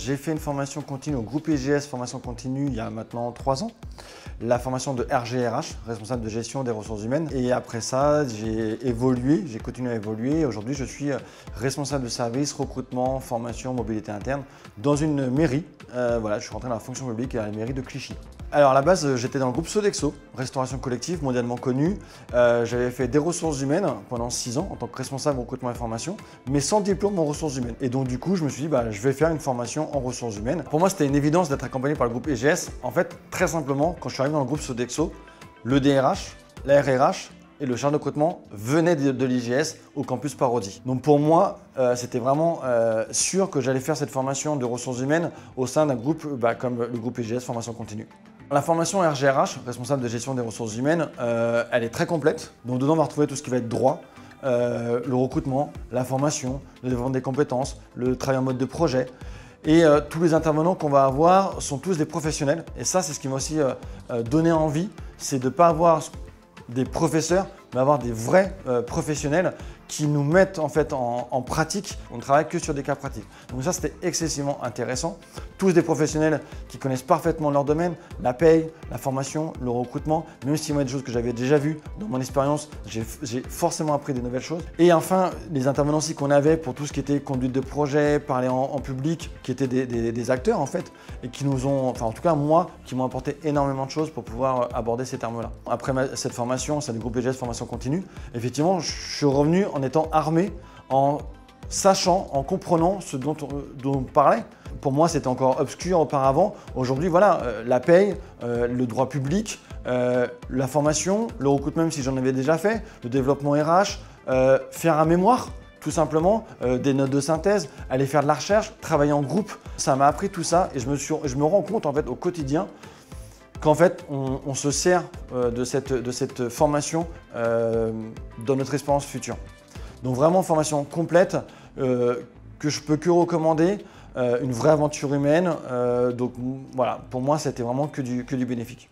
j'ai fait une formation continue au groupe IGS, formation continue, il y a maintenant 3 ans. La formation de RGRH, responsable de gestion des ressources humaines. Et après ça, j'ai évolué, j'ai continué à évoluer. Aujourd'hui, je suis responsable de service, recrutement, formation, mobilité interne dans une mairie. Voilà, je suis rentré dans la fonction publique à la mairie de Clichy. Alors à la base, j'étais dans le groupe Sodexo, restauration collective mondialement connu. J'avais fait des ressources humaines pendant 6 ans en tant que responsable recrutement et formation, mais sans diplôme en ressources humaines. Et donc du coup, je me suis dit, je vais faire une formation en ressources humaines. Pour moi, c'était une évidence d'être accompagné par le groupe IGS. En fait, très simplement, quand je suis arrivé dans le groupe Sodexo, le DRH, la RRH et le chargé de recrutement venaient de l'IGS au campus Parodie. Donc pour moi, c'était vraiment sûr que j'allais faire cette formation de ressources humaines au sein d'un groupe comme le groupe IGS Formation Continue. La formation RGRH, responsable de gestion des ressources humaines, elle est très complète. Donc dedans, on va retrouver tout ce qui va être droit, le recrutement, la formation, le développement des compétences, le travail en mode de projet. Et tous les intervenants qu'on va avoir sont tous des professionnels. Et ça, c'est ce qui m'a aussi donné envie, c'est de ne pas avoir des professeurs, mais avoir des vrais professionnels qui nous mettent en fait en pratique. On ne travaille que sur des cas pratiques. Donc ça, c'était excessivement intéressant. Tous des professionnels qui connaissent parfaitement leur domaine, la paye, la formation, le recrutement, même si moi, des choses que j'avais déjà vues dans mon expérience, j'ai forcément appris des nouvelles choses. Et enfin, les intervenants aussi qu'on avait pour tout ce qui était conduite de projet, parler en public, qui étaient des acteurs en fait, et qui nous ont, enfin en tout cas moi, qui m'ont apporté énormément de choses pour pouvoir aborder ces termes-là. Après cette formation, c'est le groupe EGS Formation Continue, effectivement, je suis revenu en étant armé, en sachant, en comprenant ce dont on parlait. Pour moi, c'était encore obscur auparavant. Aujourd'hui, voilà, la paye, le droit public, la formation, le recrutement, même si j'en avais déjà fait, le développement RH, faire un mémoire, tout simplement, des notes de synthèse, aller faire de la recherche, travailler en groupe. Ça m'a appris tout ça et je me rends compte en fait au quotidien qu'en fait, on se sert de cette formation dans notre expérience future. Donc vraiment, formation complète que je peux que recommander, une vraie aventure humaine. Donc voilà, pour moi, c'était vraiment que du bénéfique.